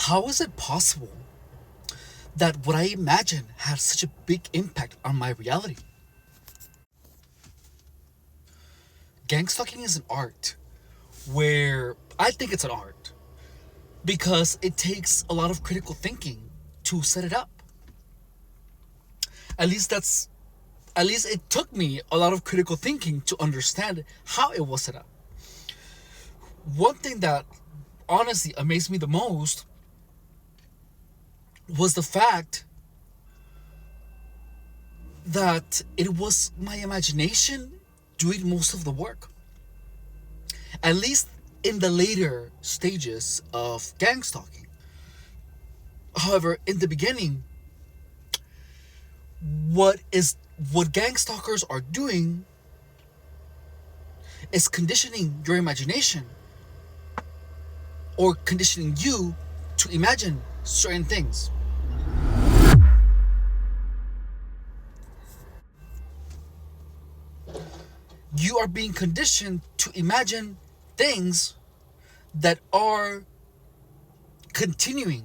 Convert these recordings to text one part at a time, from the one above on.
How is it possible that what I imagine has such a big impact on my reality? Gangstalking is an art where I think it's an art because it takes a lot of critical thinking to set it up. At least that's at least it took me a lot of critical thinking to understand how it was set up. One thing that honestly amazed me the most was the fact that it was my imagination doing most of the work. At least in the later stages of gang stalking. However, in the beginning, what gang stalkers are doing is conditioning your imagination or conditioning you to imagine certain things. You are being conditioned to imagine things that are continuing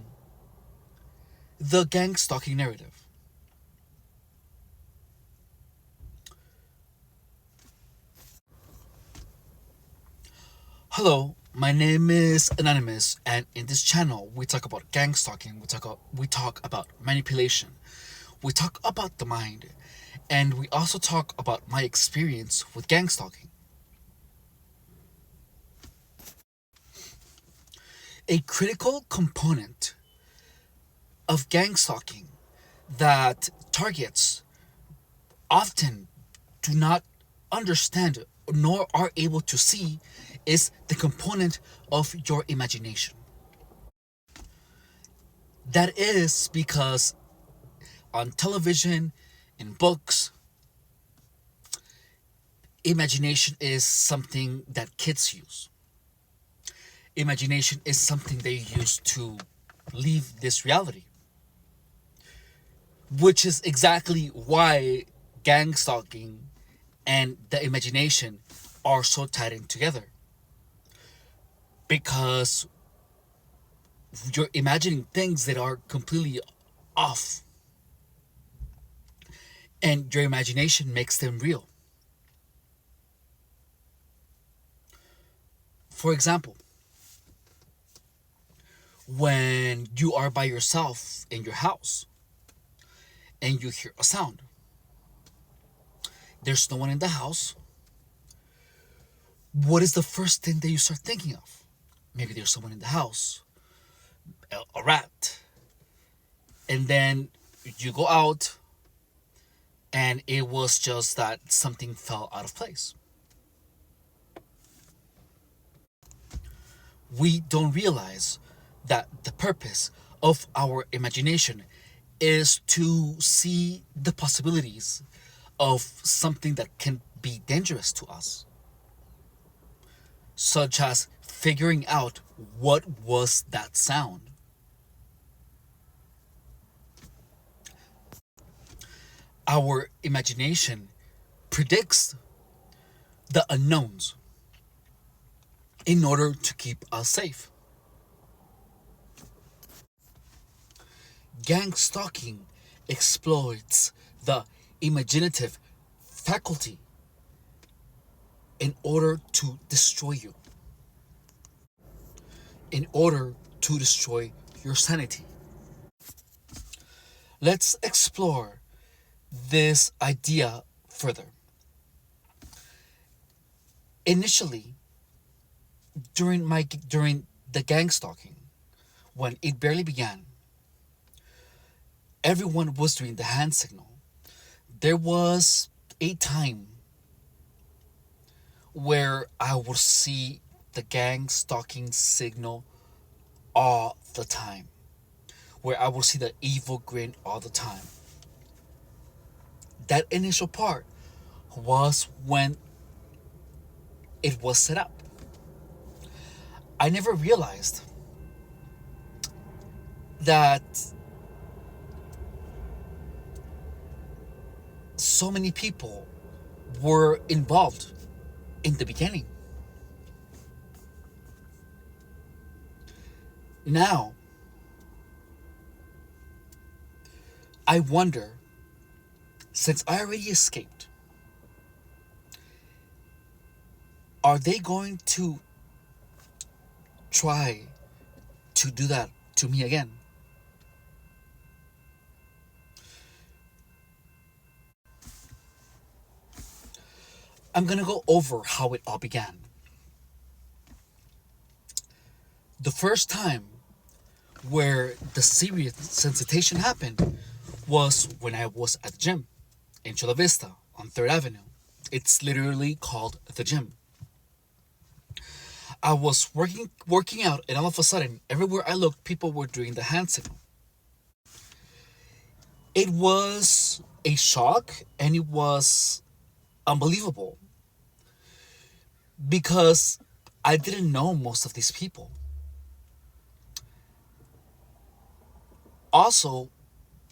the gang stalking narrative. Hello, my name is Anonymous, and in this channel we talk about gang stalking, we talk about manipulation, we talk about the mind, and we also talk about my experience with gang stalking. A critical component of gang stalking that targets often do not understand nor are able to see is the component of your imagination. That is because on television, in books, imagination is something that kids use. Imagination is something they use to leave this reality. Which is exactly why gang stalking and the imagination are so tied in together. Because you're imagining things that are completely off. And your imagination makes them real. For example, when you are by yourself in your house and you hear a sound, there's no one in the house. What is the first thing that you start thinking of? Maybe there's someone in the house, a rat. And then you go out and it was just that something fell out of place. We don't realize that the purpose of our imagination is to see the possibilities of something that can be dangerous to us, such as figuring out what was that sound. Our imagination predicts the unknowns in order to keep us safe. Gang stalking exploits the imaginative faculty in order to destroy you, in order to destroy your sanity. Let's explore this idea further. Initially, during the gang stalking, when it barely began, everyone was doing the hand signal. There was a time where I would see the gang stalking signal all the time, where I would see the evil grin all the time. That initial part was when it was set up. I never realized that so many people were involved in the beginning. Now, I wonder, since I already escaped, are they going to try to do that to me again? I'm gonna go over how it all began. The first time where the serious sensitization happened was when I was at the gym in Chula Vista on 3rd Avenue. It's literally called the gym. I was working out, and all of a sudden, everywhere I looked, people were doing the hand signal. It was a shock, and it was unbelievable because I didn't know most of these people. Also,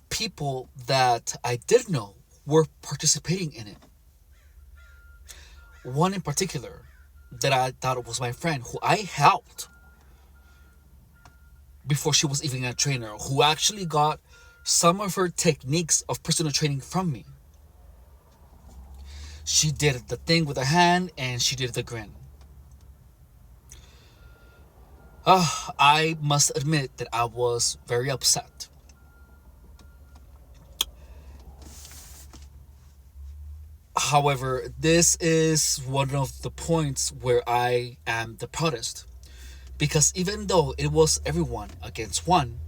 people that I did know were participating in it. One in particular that I thought was my friend, who I helped before she was even a trainer, who actually got some of her techniques of personal training from me. She did the thing with her hand and she did the grin. I must admit that I was very upset. However, this is one of the points where I am the proudest. Because even though it was everyone against one,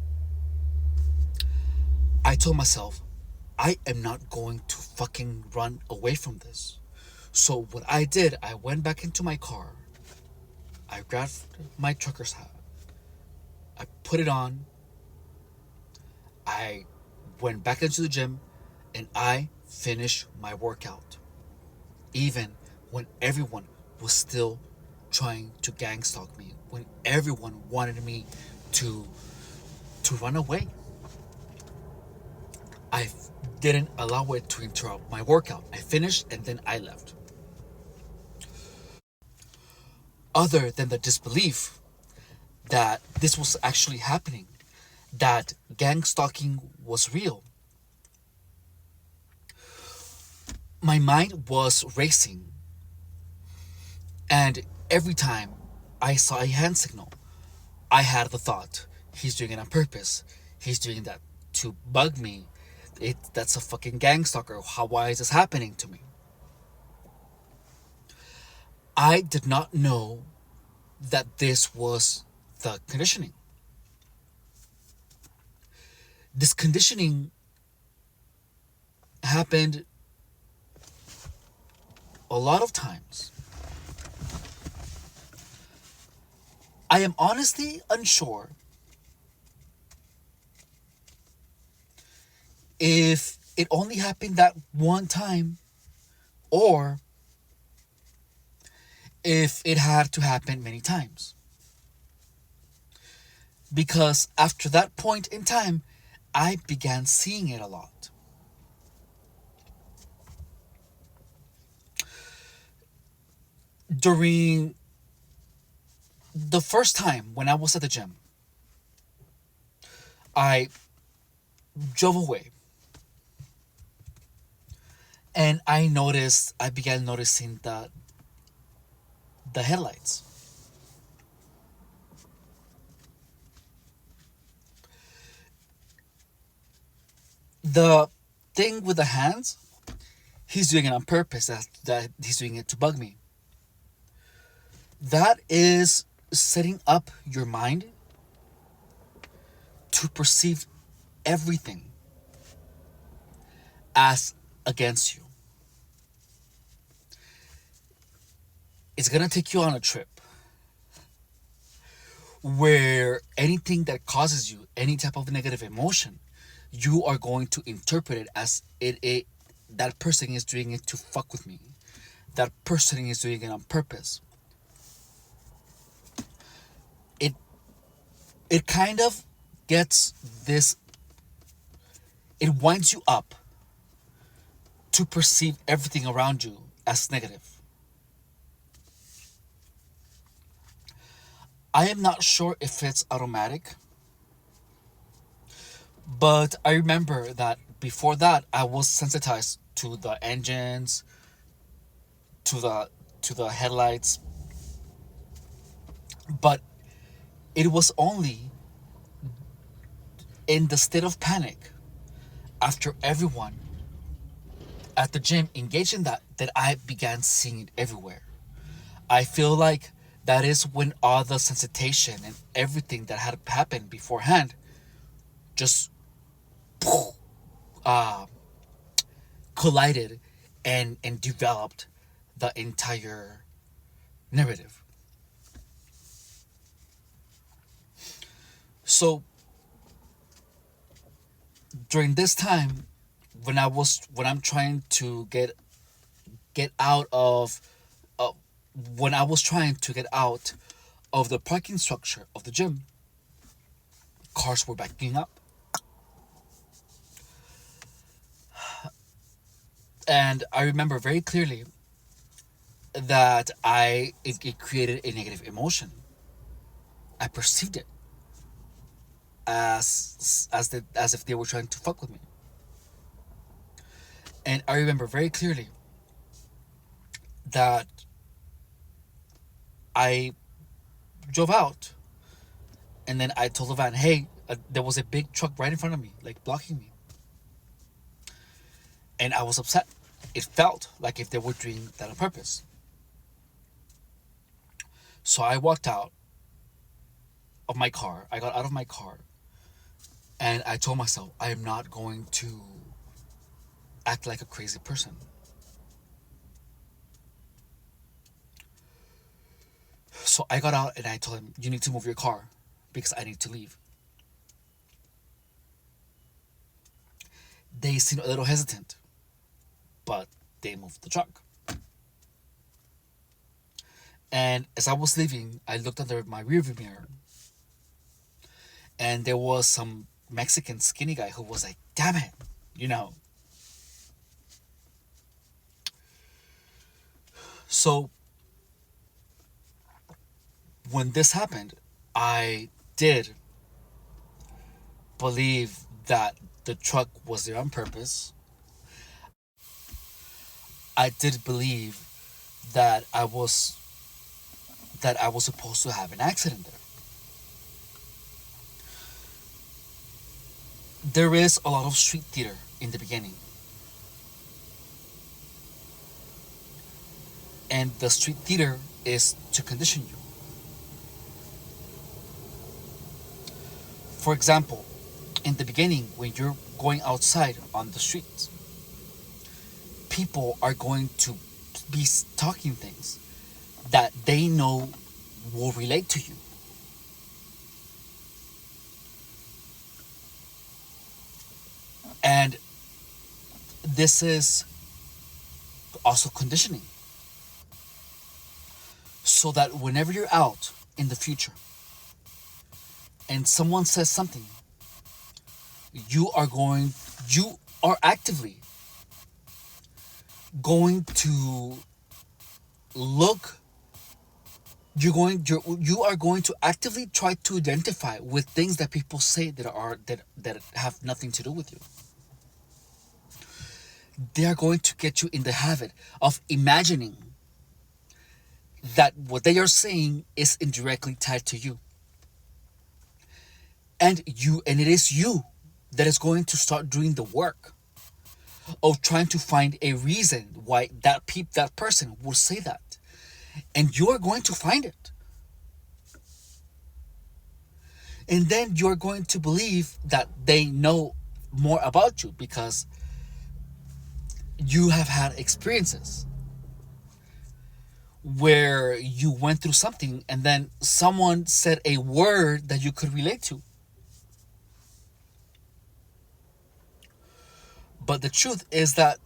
I told myself, I am not going to fucking run away from this. So what I did, I went back into my car. I grabbed my trucker's hat. I put it on. I went back into the gym and I finished my workout. Even when everyone was still trying to gang stalk me, when everyone wanted me to run away. I didn't allow it to interrupt my workout. I finished and then I left. Other than the disbelief that this was actually happening, that gang stalking was real, my mind was racing. And every time I saw a hand signal, I had the thought, he's doing it on purpose. He's doing that to bug me. That's a fucking gang stalker. Why is this happening to me? I did not know that this was the conditioning. This conditioning happened a lot of times. I am honestly unsure if it only happened that one time or if it had to happen many times. Because after that point in time, I began seeing it a lot. During the first time when I was at the gym, I drove away. And I began noticing the headlights. The thing with the hands, he's doing it on purpose. That he's doing it to bug me. That is setting up your mind to perceive everything as against you. It's gonna take you on a trip where anything that causes you any type of negative emotion, you are going to interpret it as that person is doing it to fuck with me. That person is doing it on purpose. It kind of gets this, it winds you up to perceive everything around you as negative. I am not sure if it's automatic, but I remember that before that, I was sensitized to the engines, to the headlights, but it was only in the state of panic after everyone at the gym engaged in that I began seeing it everywhere. I feel like that is when all the sensitization and everything that had happened beforehand just uh, collided and developed the entire narrative. So during this time, when I'm trying to get out of uh, when I was trying to get out of the parking structure of the gym, cars were backing up, and I remember very clearly that it created a negative emotion. I perceived it as if they were trying to fuck with me. And I remember very clearly that I drove out, and then I told the van, "Hey, there was a big truck right in front of me, like blocking me," and I was upset. It felt like if they were doing that on purpose. So I walked out of my car. I got out of my car, and I told myself, I am not going to act like a crazy person. So I got out and I told him, "You need to move your car because I need to leave." They seemed a little hesitant, but they moved the truck. And as I was leaving, I looked under my rearview mirror, and there was some Mexican skinny guy who was like, "Damn it, you know." So when this happened, I did believe that the truck was there on purpose. I did believe that I was supposed to have an accident there. There is a lot of street theater in the beginning. And the street theater is to condition you. For example, in the beginning, when you're going outside on the streets, people are going to be talking things that they know will relate to you. And this is also conditioning. So that whenever you're out in the future and someone says something, you are actively going to look you are going to actively try to identify with things that people say that have nothing to do with you. They are going to get you in the habit of imagining that what they are saying is indirectly tied to you. And it is you that is going to start doing the work of trying to find a reason why that person will say that. And you're going to find it. And then you're going to believe that they know more about you because you have had experiences where you went through something and then someone said a word that you could relate to. But the truth is that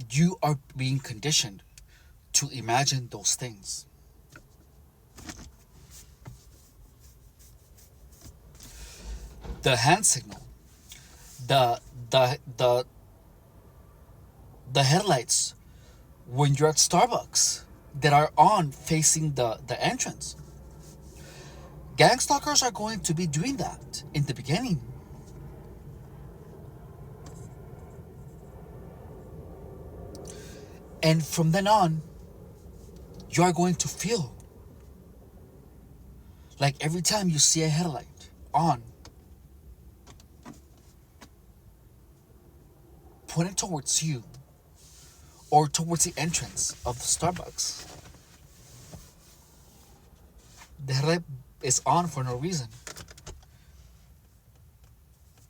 you are being conditioned to imagine those things. The hand signal, the the the the headlights when you're at Starbucks that are on facing the entrance. Gangstalkers are going to be doing that in the beginning. And from then on, you are going to feel like every time you see a headlight on, pointed towards you or towards the entrance of the Starbucks, the headlight is on for no reason.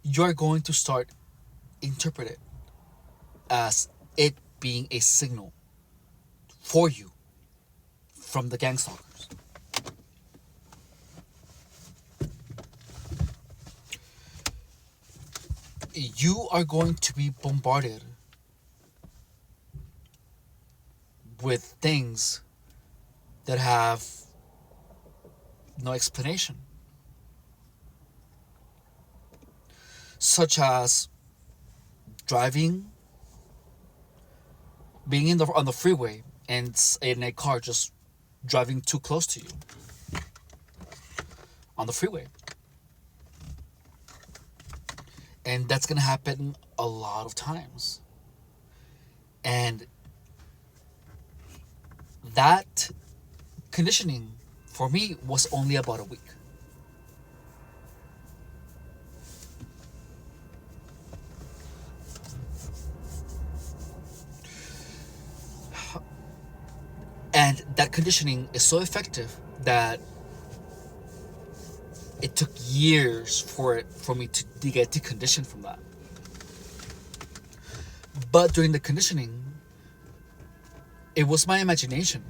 You're going to start interpret it as it being a signal for you from the gangstalkers. You are going to be bombarded with things that have no explanation, such as driving, being on the freeway and in a car just driving too close to you on the freeway. And that's going to happen a lot of times. And that conditioning for me was only about a week. And that conditioning is so effective that it took years for me to get deconditioned from that. But during the conditioning, it was my imagination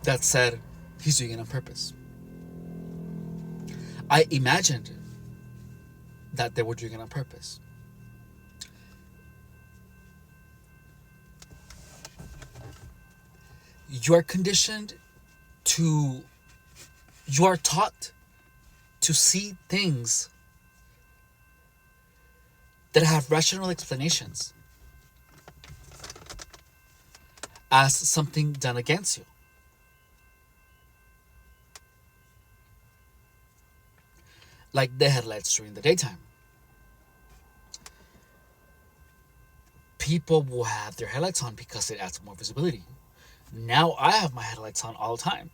that said he's doing it on purpose. I imagined that they were doing it on purpose. You are conditioned to, you are taught to see things that have rational explanations as something done against you. Like the headlights during the daytime. People will have their headlights on because it adds more visibility. Now I have my headlights on all the time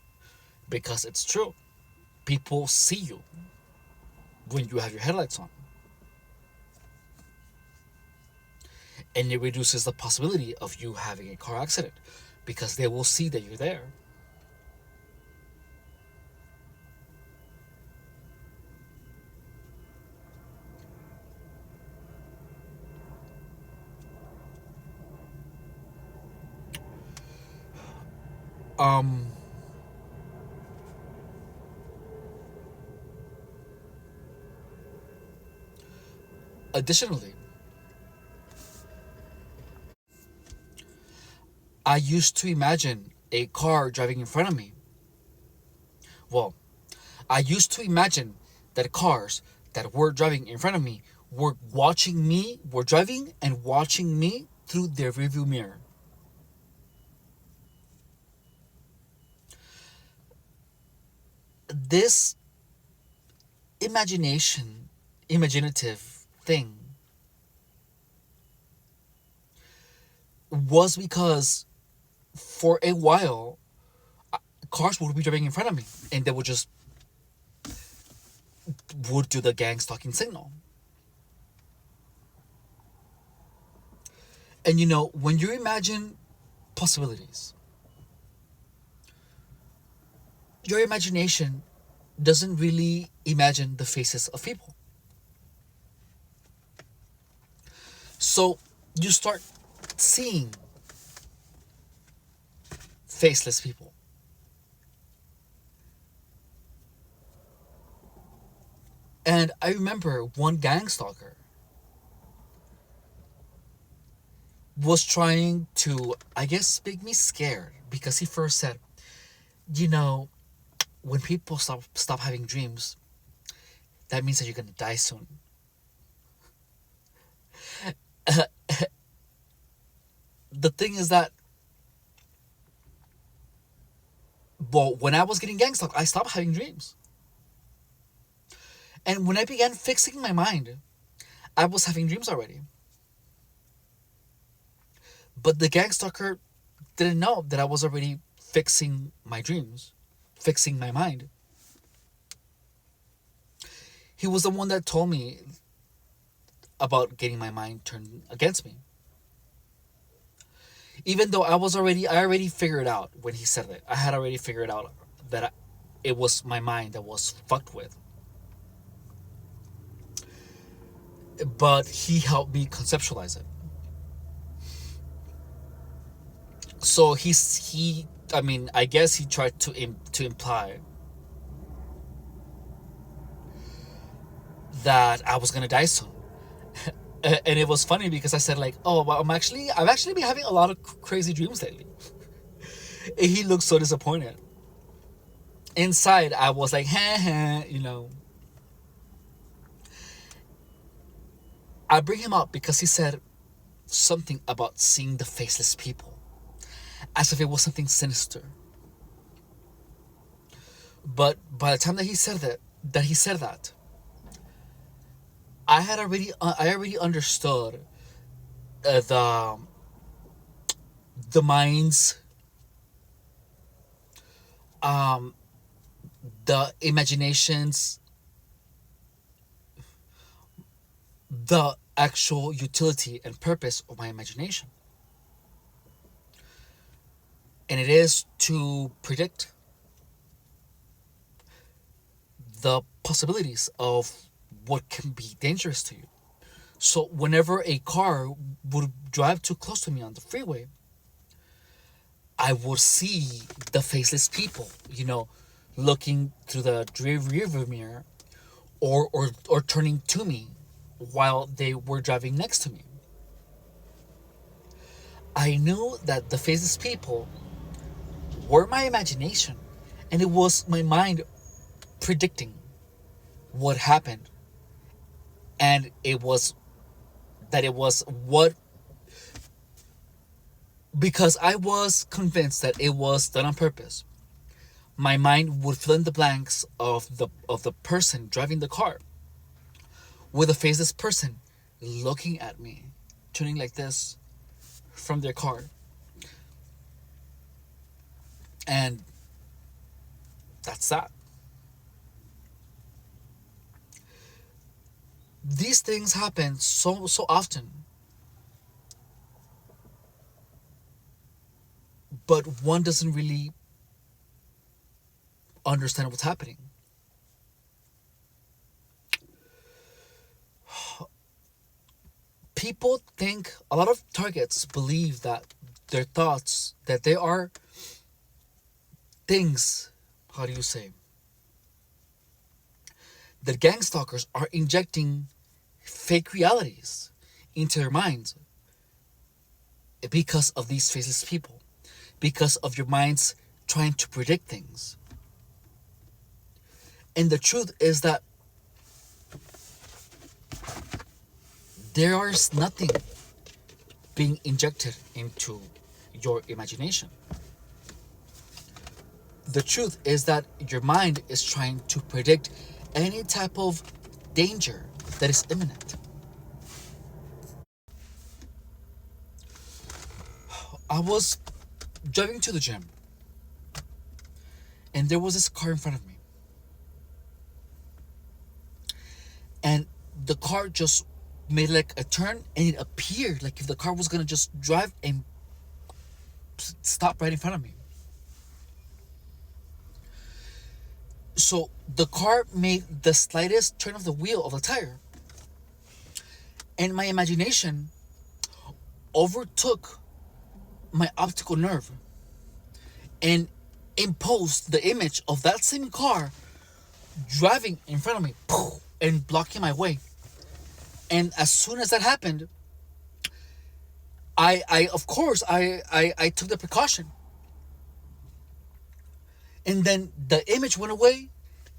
because it's true. People see you when you have your headlights on. And it reduces the possibility of you having a car accident because they will see that you're there. Additionally, I used to imagine a car driving in front of me. Well, I used to imagine that cars that were driving in front of me were driving and watching me through their rearview mirror. This imaginative thing was because for a while cars would be driving in front of me and they would do the gang stalking signal. And when you imagine possibilities, your imagination doesn't really imagine the faces of people. So you start seeing faceless people. And I remember one gang stalker was trying to, I guess, make me scared because he first said, when people stop having dreams, that means that you're gonna die soon. The thing is that, well, when I was getting gang stalked, I stopped having dreams. And when I began fixing my mind, I was having dreams already. But the gang stalker didn't know that I was already fixing my dreams, fixing my mind. He was the one that told me about getting my mind turned against me. Even though I already figured out when he said it. I had already figured out that it was my mind that was fucked with. But he helped me conceptualize it. So I mean, I guess he tried to imply that I was gonna die soon. And it was funny because I said like, "Oh, well, I've actually been having a lot of crazy dreams lately." And he looked so disappointed. Inside, I was like, "Ha ha," you know. I bring him up because he said something about seeing the faceless people, as if it was something sinister. But by the time that he said that, I already understood the mind's um the imagination's the actual utility and purpose of my imagination, and it is to predict the possibilities of what can be dangerous to you. So whenever a car would drive too close to me on the freeway, I would see the faceless people, looking through the rearview mirror, or turning to me while they were driving next to me. I knew that the faceless people were my imagination, and it was my mind predicting what happened, and it was what, because I was convinced that it was done on purpose. My mind would fill in the blanks of the person driving the car with a faceless person looking at me, turning like this from their car. And that's that. These things happen so often, but one doesn't really understand what's happening. People think, a lot of targets believe that their thoughts, that they are things, how do you say, that gang stalkers are injecting fake realities into their minds because of these faceless people, because of your minds trying to predict things. And the truth is that there is nothing being injected into your imagination. The truth is that your mind is trying to predict any type of danger that is imminent. I was driving to the gym, and there was this car in front of me. And the car just made like a turn, and it appeared like if the car was gonna just drive and stop right in front of me. So the car made the slightest turn of the wheel of the tire, and my imagination overtook my optical nerve and imposed the image of that same car driving in front of me and blocking my way. And as soon as that happened, I of course I took the precaution. And then the image went away,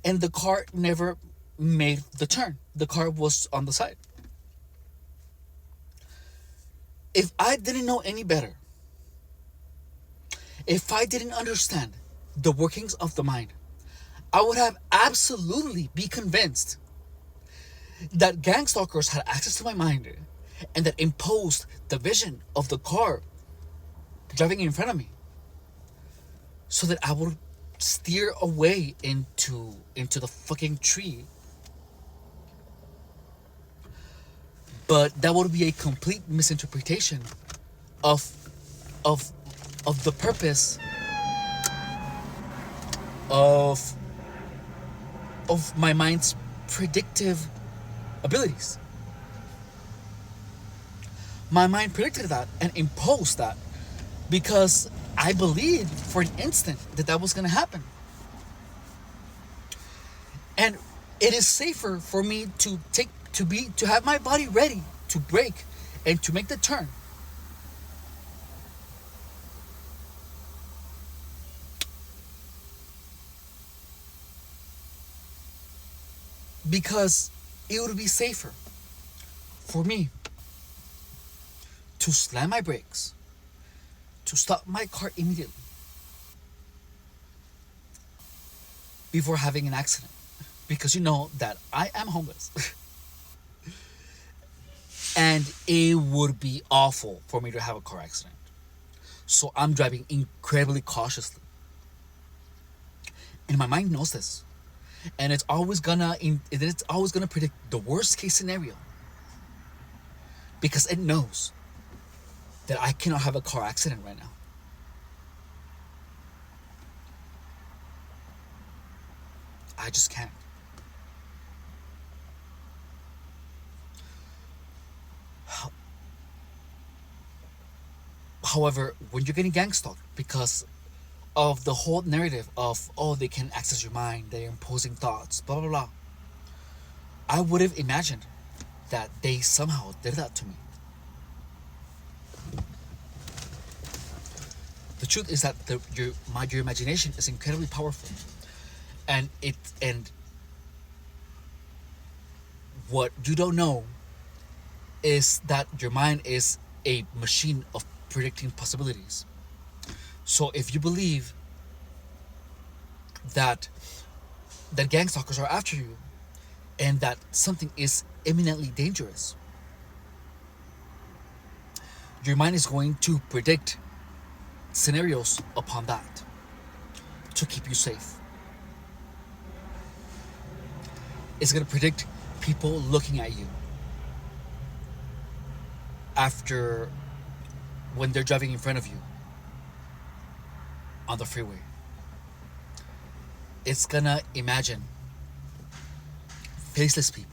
and the car never made the turn. The car was on the side. If I didn't know any better, if I didn't understand the workings of the mind, I would have absolutely be convinced that gang stalkers had access to my mind and that imposed the vision of the car driving in front of me, so that I would steer away into the fucking tree. But that would be a complete misinterpretation of of of the purpose of my mind's predictive abilities. My mind predicted that and imposed that because I believed for an instant that that was going to happen. And it is safer for me to have my body ready to brake and to make the turn. Because it would be safer for me to slam my brakes, to stop my car immediately before having an accident. Because you know that I am homeless. And it would be awful for me to have a car accident. So I'm driving incredibly cautiously. And my mind knows this. And it's always gonna predict the worst case scenario. Because it knows that I cannot have a car accident right now. I just can't. However, when you're getting gang stalked because of the whole narrative of, oh, they can access your mind, they're imposing thoughts, blah, blah, blah, I would have imagined that they somehow did that to me. The truth is that your imagination is incredibly powerful, and what you don't know is that your mind is a machine of predicting possibilities. So if you believe that gang stalkers are after you and that something is imminently dangerous, your mind is going to predict scenarios upon that to keep you safe. It's going to predict people looking at you after when they're driving in front of you on the freeway. It's gonna imagine faceless people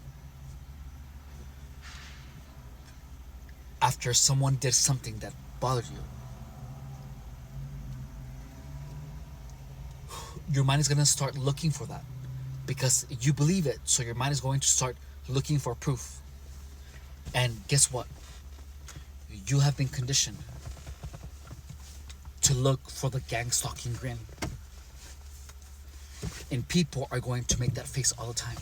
after someone did something that bothered you. Your mind is gonna start looking for that because you believe it, so your mind is going to start looking for proof. And guess what? You have been conditioned to look for the gang stalking grin. And people are going to make that face all the time.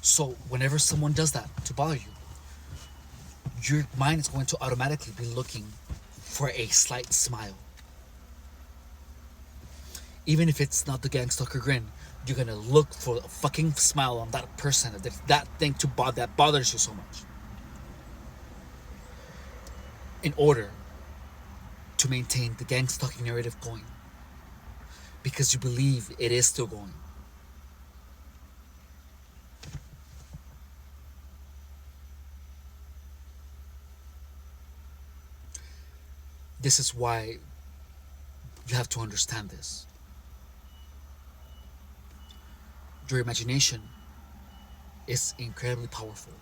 So whenever someone does that to bother you, your mind is going to automatically be looking for a slight smile. Even if it's not the gang stalker grin, you're gonna look for a fucking smile on that person, that thing that bothers you so much, in order to maintain the gang stalking narrative going, because you believe it is still going. This is why you have to understand this. Your imagination is incredibly powerful,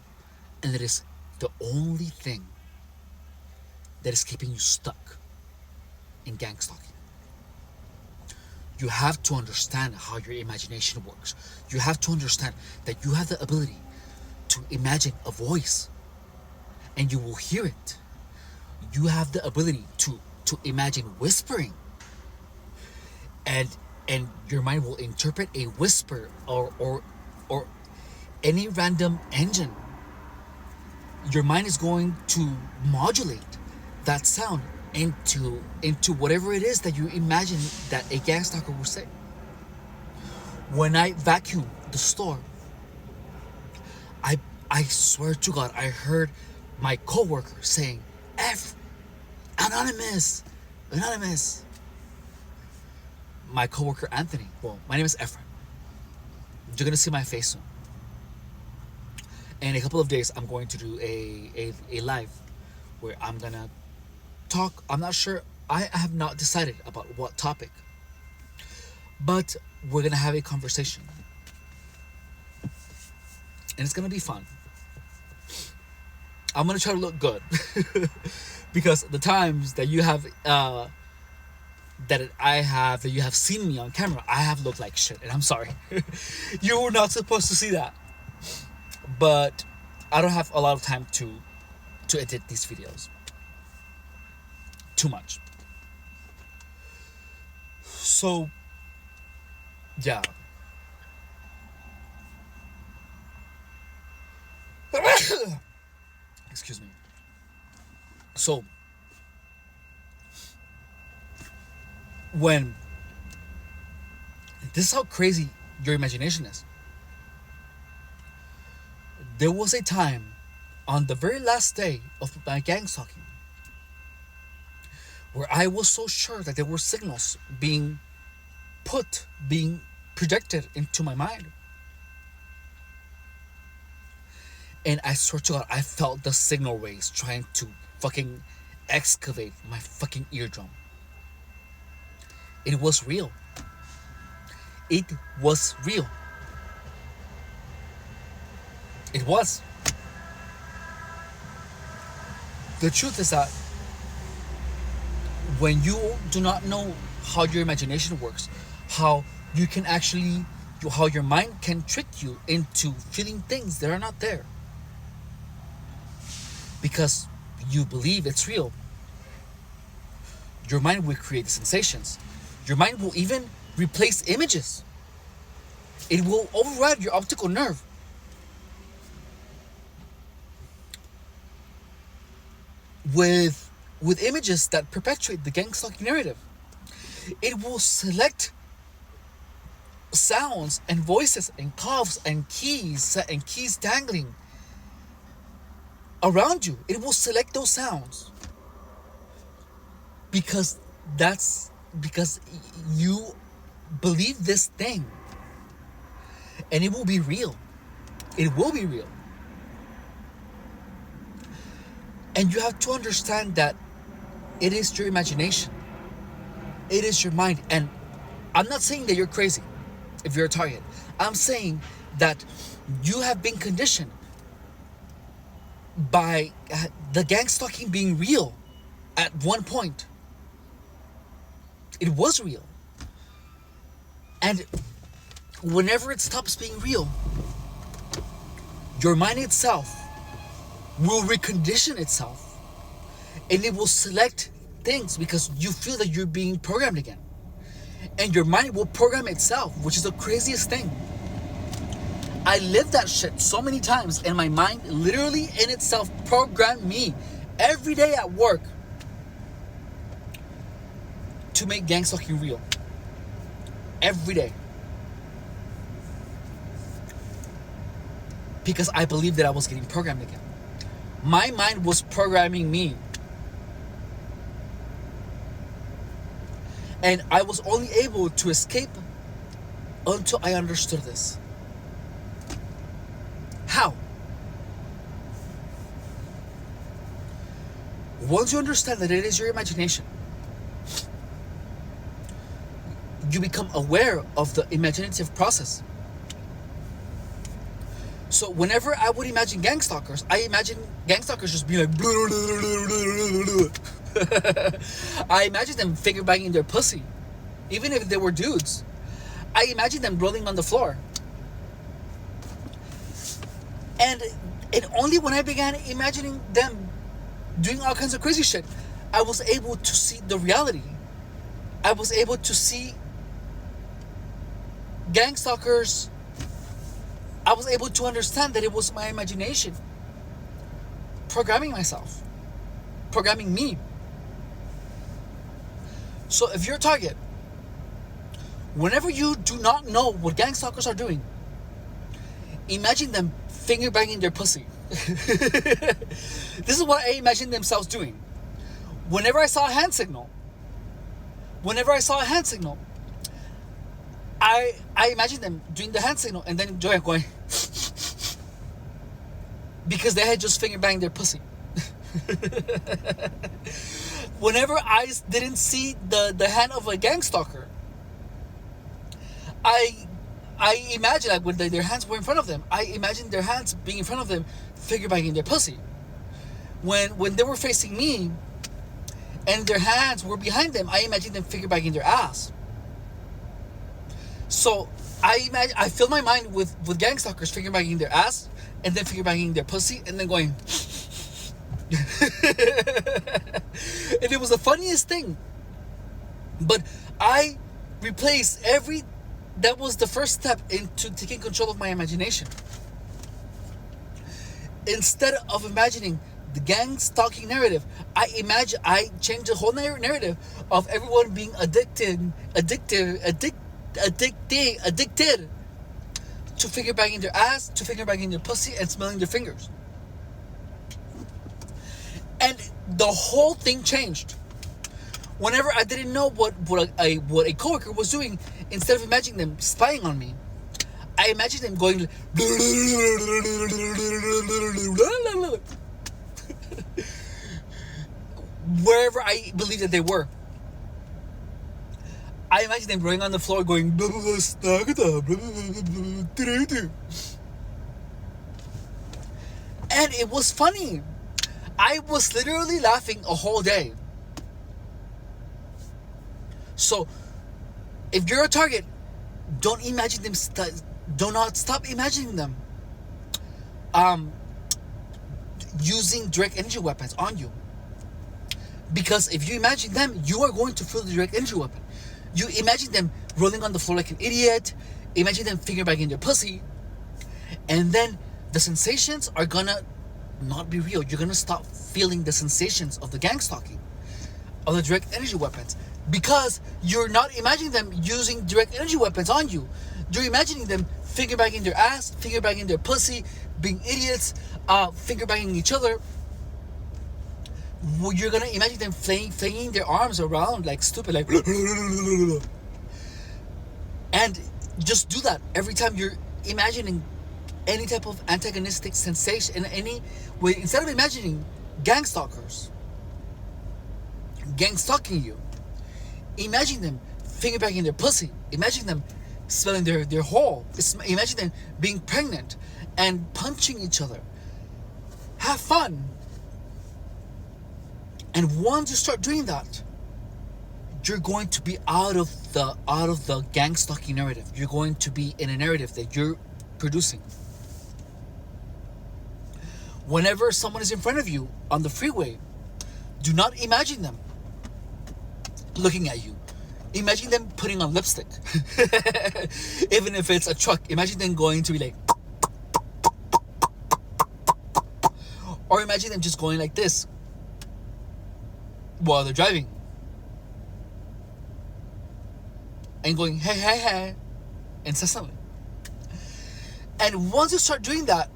and it is the only thing that is keeping you stuck in gang stalking. You have to understand how your imagination works. You have to understand that you have the ability to imagine a voice and you will hear it. You have the ability to imagine whispering, and your mind will interpret a whisper or any random engine. Your mind is going to modulate that sound into whatever it is that you imagine that a gang stalker will say. When I vacuumed the store, I swear to God, I heard my coworker saying, Anonymous. My coworker Anthony. Well, my name is Efren. You're gonna see my face soon. In a couple of days, I'm going to do a live where I'm gonna talk. I'm not sure. I have not decided about what topic, but we're gonna have a conversation, and it's gonna be fun. I'm gonna try to look good because the times that you have that you have seen me on camera, I have looked like shit, and I'm sorry. You were not supposed to see that, but I don't have a lot of time to edit these videos. Too much. So yeah. Excuse me. So when this is how crazy your imagination is. There was a time on the very last day of my gangstalking where I was so sure that there were signals being projected into my mind. And I swear to God, I felt the signal waves trying to fucking excavate my fucking eardrum. It was real. It was real. It was. The truth is that when you do not know how your imagination works, how your mind can trick you into feeling things that are not there because you believe it's real, your mind will create sensations. Your mind will even replace images. It will override your optical nerve. With images that perpetuate the gangstalking narrative. It will select sounds and voices and coughs and keys dangling around you. It will select those sounds because you believe this thing, and it will be real. It will be real. And you have to understand that it is your imagination. It is your mind. And I'm not saying that you're crazy if you're a target. I'm saying that you have been conditioned by the gangstalking being real at one point. It was real. And whenever it stops being real, your mind itself will recondition itself, and it will select things because you feel that you're being programmed again, and your mind will program itself, which is the craziest thing. I lived that shit so many times, and my mind literally in itself programmed me every day at work to make gangstalking real. Every day. Because I believed that I was getting programmed again. My mind was programming me. And I was only able to escape until I understood this. How? Once you understand that it is your imagination, you become aware of the imaginative process. So whenever I would imagine gangstalkers, I imagine gangstalkers just being like I imagine them finger banging their pussy, even if they were dudes. I imagine them rolling on the floor. And only when I began imagining them doing all kinds of crazy shit, I was able to see the reality. I was able to see gangstalkers. I was able to understand that it was my imagination programming myself, programming me. So if you're a target, whenever you do not know what gangstalkers are doing, imagine them finger banging their pussy. This is what I imagine themselves doing. whenever I saw a hand signal, I imagined them doing the hand signal and then going because they had just finger banged their pussy. Whenever I didn't see the hand of a gang stalker, I imagined, like, when their hands were in front of them, I imagined their hands being in front of them, finger banging their pussy. When they were facing me and their hands were behind them, I imagined them finger banging their ass. So I fill my mind with gang stalkers finger banging their ass and then finger banging their pussy and then going. And it was the funniest thing. But I replaced that was the first step into taking control of my imagination. Instead of imagining the gang stalking narrative, I changed the whole narrative of everyone being addicted to finger banging their ass, to finger banging their pussy, and smelling their fingers. And the whole thing changed. Whenever I didn't know what a coworker was doing, instead of imagining them spying on me, I imagined them going wherever I believed that they were. I imagined them rolling on the floor going and it was funny. I was literally laughing a whole day. So, if you're a target, don't imagine them. Do not stop imagining them using direct energy weapons on you. Because if you imagine them, you are going to feel the direct energy weapon. You imagine them rolling on the floor like an idiot. Imagine them finger banging their pussy, and then the sensations are gonna not be real. You're gonna stop feeling the sensations of the gang stalking, of the direct energy weapons, because you're not imagining them using direct energy weapons on you. You're imagining them finger banging their ass, finger banging their pussy, being idiots, finger banging each other. You're gonna imagine them flinging their arms around like stupid, like, and just do that every time you're imagining any type of antagonistic sensation in any way. Instead of imagining gang stalkers gang stalking you, imagine them finger banging their pussy. Imagine them smelling their hole. Imagine them being pregnant and punching each other. Have fun. And once you start doing that, you're going to be out of the gang stalking narrative. You're going to be in a narrative that you're producing. Whenever someone is in front of you on the freeway, do not imagine them looking at you. Imagine them putting on lipstick. Even if it's a truck, imagine them going to be like, or imagine them just going like this while they're driving and going hey incessantly. And once you start doing that,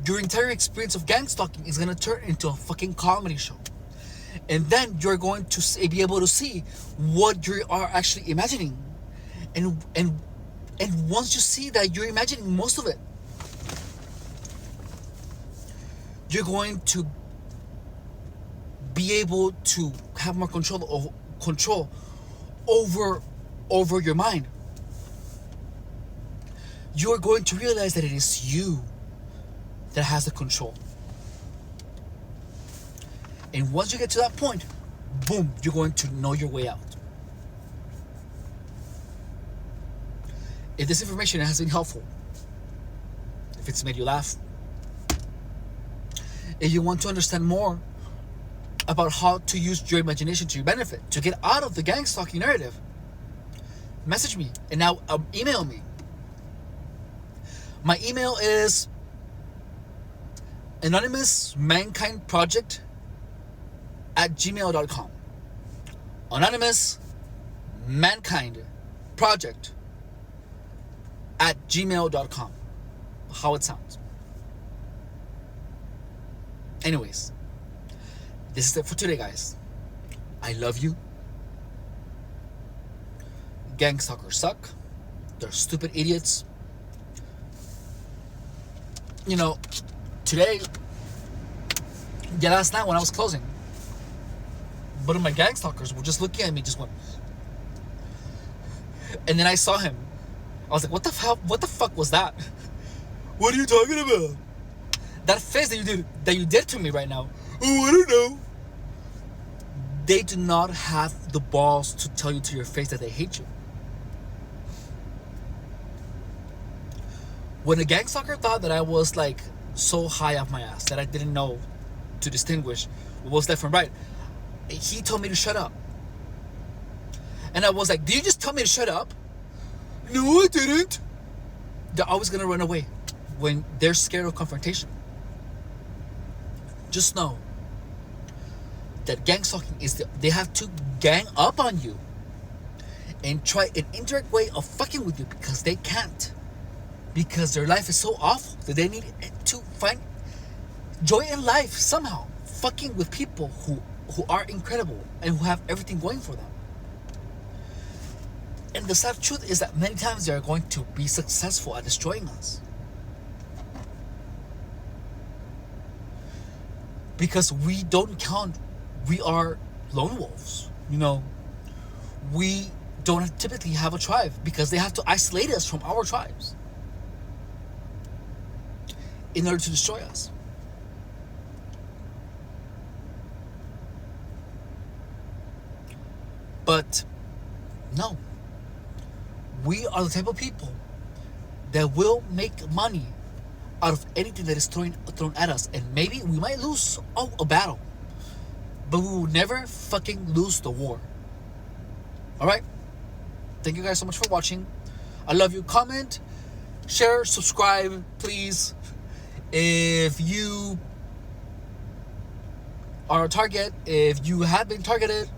your entire experience of gang stalking is going to turn into a fucking comedy show. And then you're going to be able to see what you are actually imagining. And once you see that you're imagining most of it, you're going to be able to have more control over your mind. You're going to realize that it is you that has the control. And once you get to that point, boom, you're going to know your way out. If this information has been helpful, if it's made you laugh, if you want to understand more about how to use your imagination to your benefit, to get out of the gang stalking narrative, message me and now email me. My email is anonymousmankindproject@gmail.com. anonymousmankindproject@gmail.com. How it sounds. Anyways, This is it for today, guys. I love you. Gangstalkers suck. They're stupid idiots. You know, today, last night when I was closing, one of my gangstalkers were just looking at me, just went. And then I saw him. I was like, what the hell? What the fuck was that? What are you talking about? That face that you did to me right now. Oh, I don't know. They do not have the balls to tell you to your face that they hate you. When a gangstalker thought that I was like so high off my ass that I didn't know to distinguish what was left from right, he told me to shut up. And I was like, did you just tell me to shut up? No, I didn't. They're always gonna run away when they're scared of confrontation. Just know that gangstalking is they have to gang up on you and try an indirect way of fucking with you because they can't. Because their life is so awful that they need to find joy in life somehow. Fucking with people who are incredible and who have everything going for them. And the sad truth is that many times they are going to be successful at destroying us. Because we don't count, we are lone wolves. You know, we don't typically have a tribe because they have to isolate us from our tribes in order to destroy us. But no, we are the type of people that will make money out of anything that is thrown at us. And maybe we might lose a battle, but we will never fucking lose the war. Alright? Thank you guys so much for watching. I love you. Comment, share, subscribe, please. If you are a target, if you have been targeted,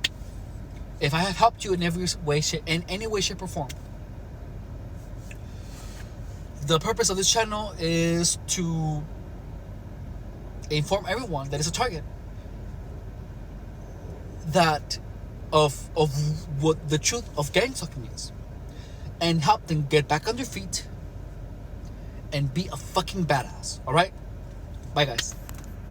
if I have helped you in every way, in any way, shape, or form. The purpose of this channel is to inform everyone that is a target that of what the truth of gangstalking is, and help them get back on their feet and be a fucking badass. All right, bye guys.